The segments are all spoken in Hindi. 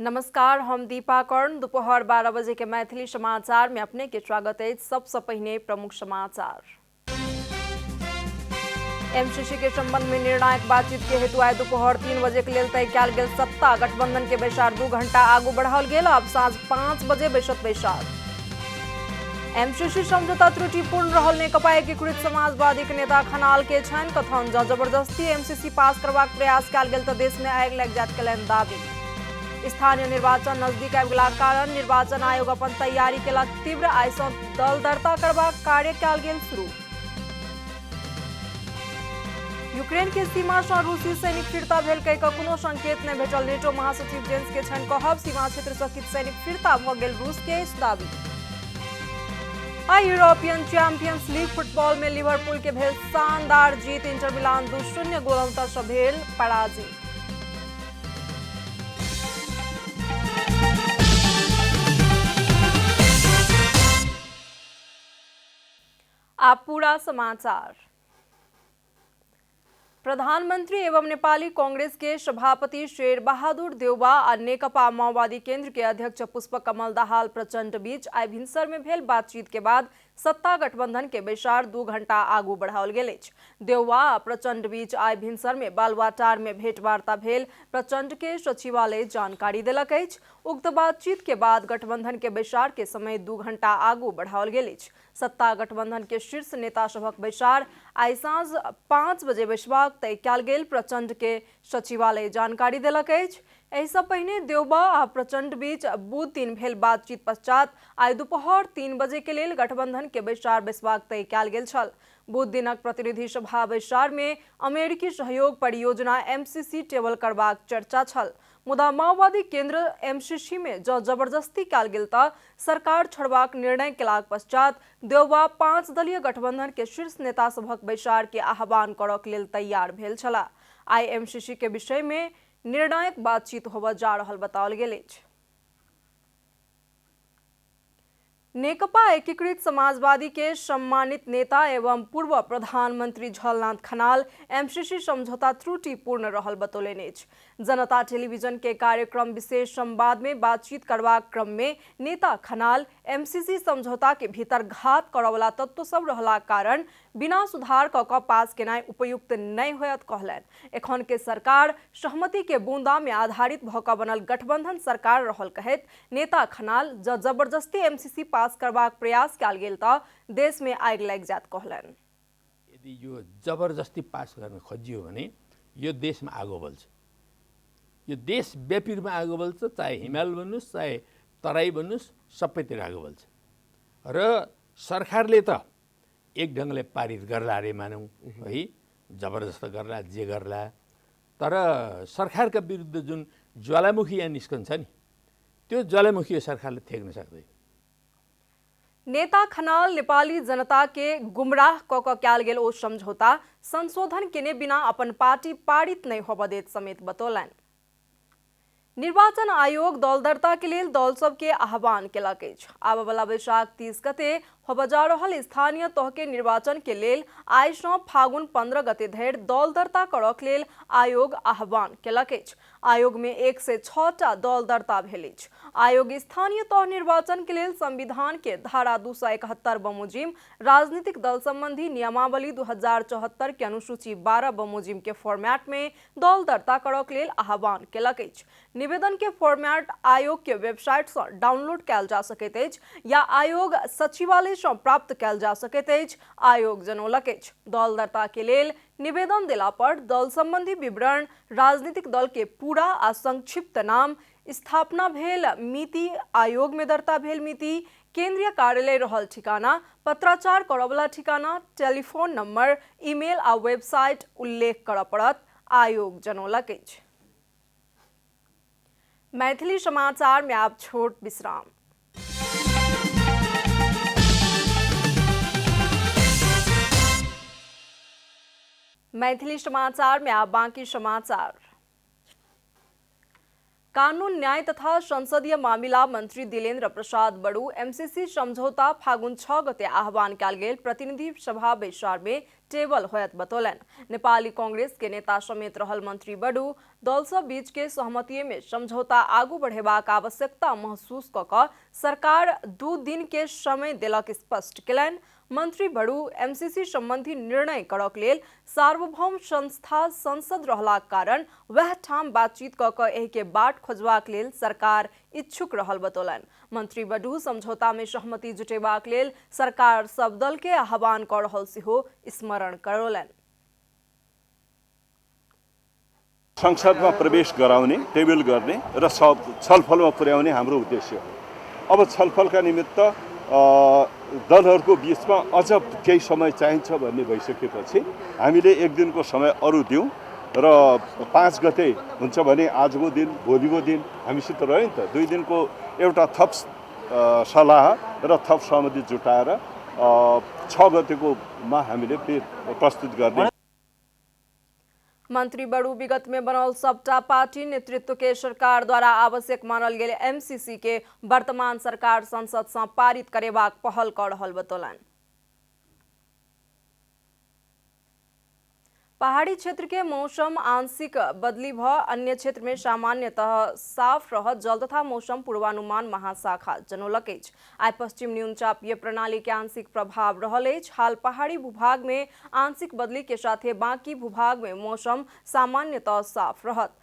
नमस्कार, हम दीपा कर्ण। दोपहर 12 बजे के मैथिली समाचार में अपने के स्वागत है। सबसे पहले प्रमुख समाचार। एमसीसी के संबंध में निर्णायक बातचीत के हेतु आए दोपहर 3 बजे के लिए तय कयल गेल सत्ता गठबंधन के बैसार 2 घंटा आगू बढ़ाओल गेल। अब साँझ 5 बजे बैसत बैसार। एमसीसी समझौता त्रुटिपूर्ण रहल नेकपा एकीकृत समाजवादी के नेता खनाल के छनि कथन। जबरदस्ती एमसीसी पास करबाक प्रयास कयल गेल तऽ देश में आगि लागि जायत केलनि दावी। स्थानीय निर्वाचन नजदीक आबि गेलाक कारण निर्वाचन आयोग अपन तैयारी केलक तीव्र। आइ सँ दल दरता करबाक कार्य कयल गेल शुरू। यूक्रेन के सीमा सँ रूसी सैनिक फिरता भेल कहि कऽ कोनो संकेत नहि भेटल। नेटो महासचिव जेंस के छनि कहब। सीमा क्षेत्र सँ किछु सैनिक फिरता भऽ गेल रूस के दावी। यूरोपियन चैंपियंस लीग फुटबॉल में लिवरपूल के भेल शानदार जीत। इंटर मिलान 2-0 गोल अंतर सँ भेल पराजित। आप पूरा समाचार। प्रधानमंत्री एवं नेपाली कांग्रेस के सभापति शेर बहादुर देउवा आ नेकपा माओवादी केंद्र के अध्यक्ष पुष्पकमल दाहाल प्रचंड बीच आइ भिनसर में भेल बातचीत के बाद सत्ता गठबंधन के बैसार 2 घंटा आगू बढ़ाओल गेल अछि। देउवा आ प्रचंड बीच आइ भिनसर में बालुआटार में भेंटवार्ता भेल। प्रचंड के सचिवालय जानकारी देलक अछि। उक्त बातचीत के बाद गठबंधन के बैसार के समय 2 घंटा आगू बढ़ाओल गेल अछि। सत्ता गठबंधन के शीर्ष नेता सभक बैसार आइ साँझ 5 बजे बैसबाक तय कयल गेल। प्रचंड के सचिवालय जानकारी देलक अछि। एहि सँ पहिने देउवा आ प्रचंड बीच बुध दिन भेल बातचीत पश्चात आइ दोपहर 3 बजे के लेल गठबंधन के बैसार बैसबाक तय कयल गेल छल। बुध दिनक प्रतिनिधि सभा बैसार में अमेरिकी सहयोग परियोजना एमसीसी टेबल करबाक चर्चा छल। मुदा माओवादी केंद्र एमसीसी में जबरदस्ती कयल गेल तऽ सरकार छोड़बाक निर्णय केलाक पश्चात देउवा 5 दलीय गठबंधन के शीर्ष नेता सभक बैसार के आह्वान करक लेल तैयार भेल छलाह। आइ एमसीसी के विषय में निर्णायक बातचीत होबय जा रहल बताओल गेल अछि। नेकपा एकीकृत समाजवादी के सम्मानित नेता एवं पूर्व प्रधानमंत्री झलनाथ खनाल एमसीसी समझौता त्रुटिपूर्ण रहल बतौलनि अछि। जनता टेलीविजन के कार्यक्रम विशेष संवाद में बातचीत करबाक क्रम में नेता खनाल एमसीसी समझौता के भीतर घात करय वाला तत्व सब रहलाक कारण बिना सुधार कऽ कऽ पास केनाइ उपयुक्त नहि होयत कहलनि। एखन के सरकार सहमति के बूंदा में आधारित भऽ कऽ बनल गठबंधन सरकार रहल कहैत नेता खनाल जबरदस्ती एमसीसी पास करबाक प्रयास कयल गेल तऽ देश में आगि लागि जायत कहलनि। यदि यो जबरदस्ती पास गर्न खोजियो भने यो देशमा आगो बल्छ। यो देशव्यापी रूपमा आगो बल्छ। चाहे हिमाल भन्नुहोस् चाहे तराई भन्नुहोस् सबैतिर आगो बल्छ। र सरकारले त एक ढङ्गले पारित गर्ला रे मानौँ है, जबरदस्त गर्ला जे गर्ला, तर सरकारका विरुद्ध जुन ज्वालामुखी यहाँ निस्कन्छ नि त्यो ज्वालामुखी सरकारले थेक्न सक्दैन। नेता खनाल नेपाली जनता के गुमराह कऽ कऽ कयल गेल ओ समझौता संशोधन केने बिना अपन पार्टी पारित नहीं होबय देत समेत बतौलनि। निर्वाचन आयोग दल दरता के लेल दल सब के आह्वान केलक अछि। आबय वाला बैसाख 30 गते होबय जा रहल स्थानीय तह के निर्वाचन के लेल आइ सँ फागुन 15 गते धरि दल दरता करक लेल आयोग आह्वान केलक अछि। आयोग में 106 टा दल दरता भेल अछि। आयोग स्थानीय तह निर्वाचन के लेल संविधान के धारा 271 बमोजिम राजनीतिक दल संबंधी नियमावली 2074 के अनुसूची 12 बमोजिम के फॉर्मेट में दल दरता करक लेल आह्वान केलक अछि। निवेदन के फॉर्मेट आयोग के वेबसाइट से डाउनलोड कयल जा सकैत अछि या आयोग सचिवालय से प्राप्त कयल जा सकैत अछि। आयोग जनौलक अछि दल दरता के लेल निवेदन देला पर दल संबंधी विवरण, राजनीतिक दल के पूरा आ संक्षिप्त नाम, स्थापना भेल मिति, आयोग में दरता भेल मिति, केंद्रीय कार्यालय रहल ठिकाना, पत्राचार करय वाला ठिकाना, टेलीफोन नंबर, ईमेल आ वेबसाइट उल्लेख करय पड़त। आयोग जनौलक अछि। मैथिली समाचार में आप छोट विश्राम। मैथिली समाचार में आप बाकी समाचार। कानून न्याय तथा संसदीय मामिला मंत्री दिलेन्द्र प्रसाद बड़ू एमसीसी सम्झौता फागुन 6 गते आह्वान कयल गेल प्रतिनिधि सभा बैसार में टेबल होयत बतौलन। नेपाली कांग्रेस के नेता समेत रहल मंत्री बड़ू दल सब बीच के सहमति में समझौता आगू बढ़ेबाक आवश्यकता महसूस क सरकार 2 दिन के समय देलक स्पष्ट केलनि। मंत्री बड़ू एमसीसी संबंधी निर्णय करक लेल सार्वभौम संस्था संसद रहलाक कारण वह ठाम बातचीत क एहि के बाट खोजबाक लेल सरकार इच्छुक रहल बतौलन। मंत्री बड़ू समझौता में सहमति जुटेबाक लेल सरकार सब दल के आह्वान कर रहल सेहो स्मरण करौलन। संसदमा प्रवेश गराउने, टेबल गर्ने र छलफलमा पुर्याउने हाम्रो उद्देश्य हो। अब छलफलका निमित्त दलहरूको बीचमा अझ केही समय चाहिन्छ भन्ने भइसकेपछि हामीले एक दिनको समय अरू दिउँ र 5 गते हुन्छ भने आजको दिन भोलिको दिन हामीसित रह्यो नि त। 2 दिनको एउटा थप सल्लाह र थप सहमति जुटाएर 6 गतेकोमा हामीले प्रस्तुत गर्ने। मंत्री बड़ू विगत में बनल सबटा पार्टी नेतृत्व के सरकार द्वारा आवश्यक मानल गेल एमसीसी के वर्तमान सरकार संसद से पारित करेबाक पहल कर रहल बतौलन। पहाड़ी क्षेत्र के मौसम आंशिक बदली भ अन्य क्षेत्र में सामान्यतः साफ रहत जल तथा मौसम पूर्वानुमान महाशाखा जनौलक अछि। आइ पश्चिम न्यूनचापीय प्रणाली के आंशिक प्रभाव रहल अछि। हाल पहाड़ी भूभाग में आंशिक बदली के साथ बाकी भूभाग में मौसम सामान्यतः साफ रहत।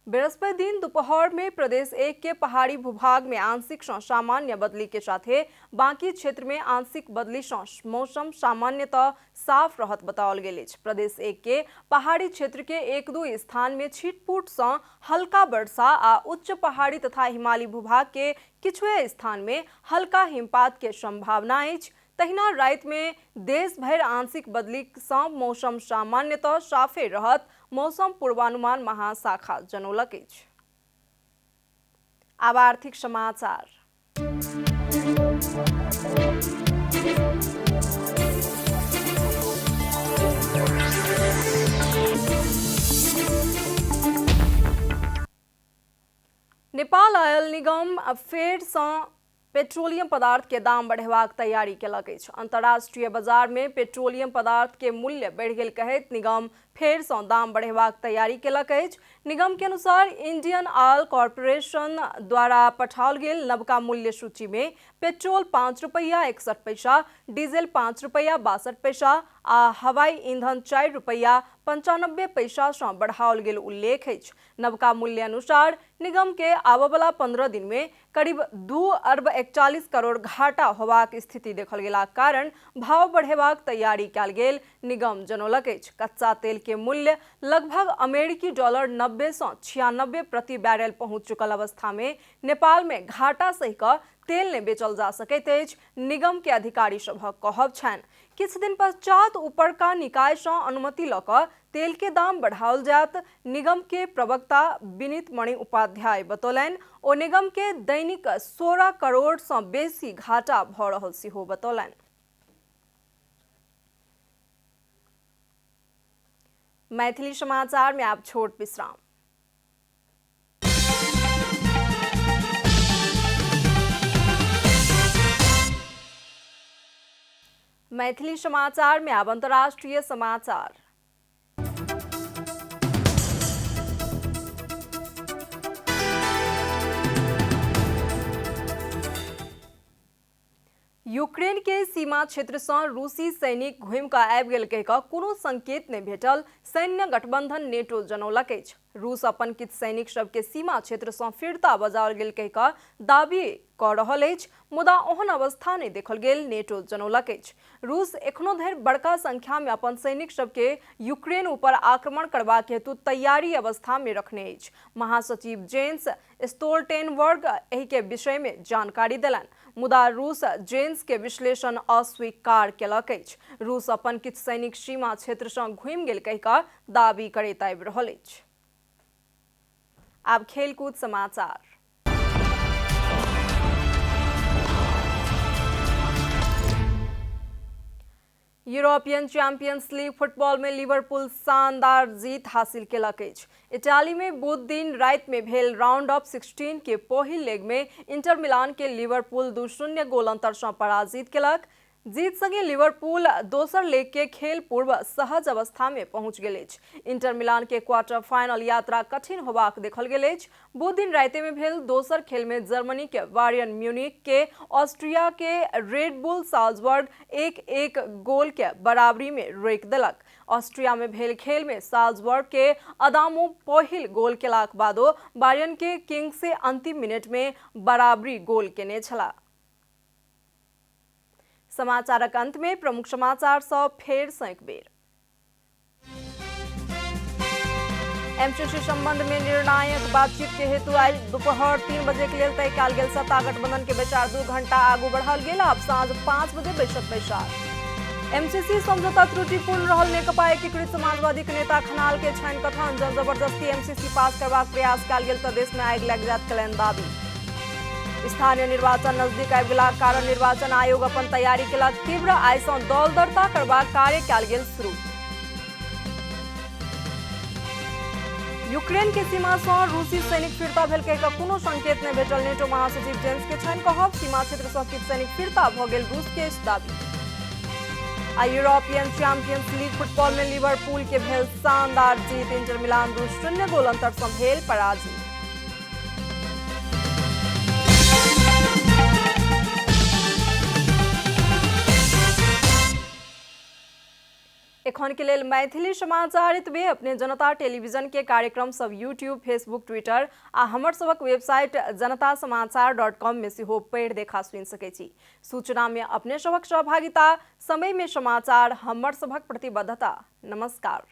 बृहस्पति दिन दोपहर में प्रदेश 1 के पहाड़ी भूभाग में आंशिक सामान्य बदली के साथ बाकी क्षेत्र में आंशिक बदली मौसम सामान्यतः साफ रहत बताओल गेल अछि। प्रदेश 1 के पहाड़ी क्षेत्र के 1-2 स्थान में छिटपुट से हल्का वर्षा आ उच्च पहाड़ी तथा हिमालयी भूभाग के किछुए स्थान में हल्का हिमपात के संभावना अछि। तहिना रात में देश भर आंशिक बदली से मौसम सामान्यतः साफे रहत मौसम पूर्वानुमान महाशाखा जनौलक अछि। अब आर्थिक समाचार। नेपाल ऑयल निगम फेर से पेट्रोलियम पदार्थ के दाम बढ़ेबाक तैयारी केलक अछि। अंतर्राष्ट्रीय बाजार में पेट्रोलियम पदार्थ के मूल्य बढ़ गेल कहैत निगम फेर से दाम बढ़ेबाक तैयारी केलक अछि। निगम के अनुसार इंडियन ऑयल कॉर्पोरेशन द्वारा पठाओल गेल नवका मूल्य सूची में पेट्रोल 5 रुपया 61 पैसा, डीजल 5 रुपया 62 पैसा आ हवाई ईंधन 4 रुपया 95 पैसा से बढ़ाओल गेल उल्लेख अछि। नवका मूल्य अनुसार निगम के आबयवला 15 दिन में करीब 2 अरब 41 करोड़ घाटा होबाक स्थिति देखल गेलाक कारण भाव बढ़ेबाक तैयारी कयल गेल निगम जनौलक अछि। कच्चा तेल के मूल्य लगभग अमेरिकी डॉलर 90 से 96 प्रति बैरल पहुंच चुकल अवस्था में नेपाल में घाटा सहित तेल ने बेचल जा सकैत अछि। निगम के अधिकारी सभक कहब छनि किछु दिन पश्चात ऊपरका निकाय से अनुमति ल क तेल के दाम बढ़ाओल जात। निगम के प्रवक्ता विनीत मणि उपाध्याय बतौलनि ओ निगम के दैनिक 16 करोड़ से बेसी घाटा भ रहल सेहो बतौलनि। मैथिली समाचार में आप छोट विश्राम। मैथिली समाचार में अब अंतर्राष्ट्रीय समाचार। यूक्रेन के सीमा क्षेत्र से रूसी सैनिक घुमि कऽ आबि गेल कहि कऽ कोनो संकेत नहि भेटल सैन्य गठबंधन नेटो जनौलक अछि। रूस अपन किछु सैनिक सबके सीमा क्षेत्र से फिरता बजाओल गेल कहि कऽ दावी कऽ रहल अछि, मुदा ओहन अवस्था नहि देखल गेल नेटो जनौलक अछि। रूस एखनो धरि बड़का संख्या में अपन सैनिक सबके यूक्रेन ऊपर आक्रमण करबाक हेतु तैयारी अवस्था में रखने अछि। महासचिव जेन्स स्टोल्टेनबर्ग एहि के विषय में जानकारी देलनि, मुदा रूस जेन्स के विश्लेषण अस्वीकार केलक अछि। रूस अपन किछु सैनिक सीमा क्षेत्र से घुमि गेल कहि कऽ दावी करैत आबि रहल अछि। अब खेलकूद समाचार। यूरोपियन चैंपियंस लीग फुटबॉल में लिवरपूल शानदार जीत हासिल केलक अछि। इटाली में बुध दिन रात में भेल राउंड ऑफ 16 के पहिल लेग में इंटर मिलान के लिवरपूल 2-0 गोल अंतर से पराजित केलक। जीत संगे लिवरपूल दोसर लेग के खेल पूर्व सहज अवस्था में पहुंच गेल अछि। इंटर मिलान के क्वार्टर फाइनल यात्रा कठिन होबाक देखल गेल अछि। बुध दिन राते में भेल दोसर खेल में जर्मनी के बायर्न म्यूनिख के ऑस्ट्रिया के रेड बुल साल्जबर्ग 1-1 गोल के बराबरी में रोकि देलक। ऑस्ट्रिया में भेल खेल में साल्जबर्ग के अदामो पहिल गोल केलाक बादो बायर्न के किंग्से अंतिम मिनट में बराबरी गोल केने छला। समाचारक अंत में प्रमुख समाचार सब फेर से एक बेर। एमसीसी संबंध में निर्णायक बातचीत के हेतु आज दोपहर 3 बजे के लिए तय कयल गेल सत्ता गठबंधन के विचार 2 घंटा आगू बढ़ल गेल। अब साँझ 5 बजे बैसक बैसार। एमसीसी समझौता त्रुटिपूर्ण रहल। नेकपा एकीकृत समाजवादी के नेता खनाल के छाइन कथन जन जबरदस्ती एमसीसी पास करबाक प्रयास कयल गेल तऽ देश में आगि लागि जायत कयलनि दाबी। स्थानीय निर्वाचन नजदीक आबि गेलाक कारण निर्वाचन आयोग अपन तैयारी केलक तीव्र। आइ सँ दल दरता करबाक कार्य कयल गेल शुरू। यूक्रेन के सीमा से रूसी सैनिक फिरता भेल के कोनो संकेत नहीं भेटल। नेटो महासचिव जेंस के छाइन कहब सीमा क्षेत्र से किछु सैनिक फिरता भ गेल रूस के दाबी। आ यूरोपियन चैंपियंस लीग फुटबॉल में लिवरपूल के भेल शानदार जीत। इंटर मिलान 2-0 गोल अंतर से भेल पराजित। एखन के लेल मैथिली समाचार एतबे। अपने जनता टेलीविजन के कार्यक्रम सब यूट्यूब, फेसबुक, ट्विटर आ हमर सबक वेबसाइट janatasamaachar.com में सेहो पढ़ि देखा सुनि सकै छी। सूचना में अपने सबक सहभागिता, समय में समाचार, हमर सबक प्रतिबद्धता। नमस्कार।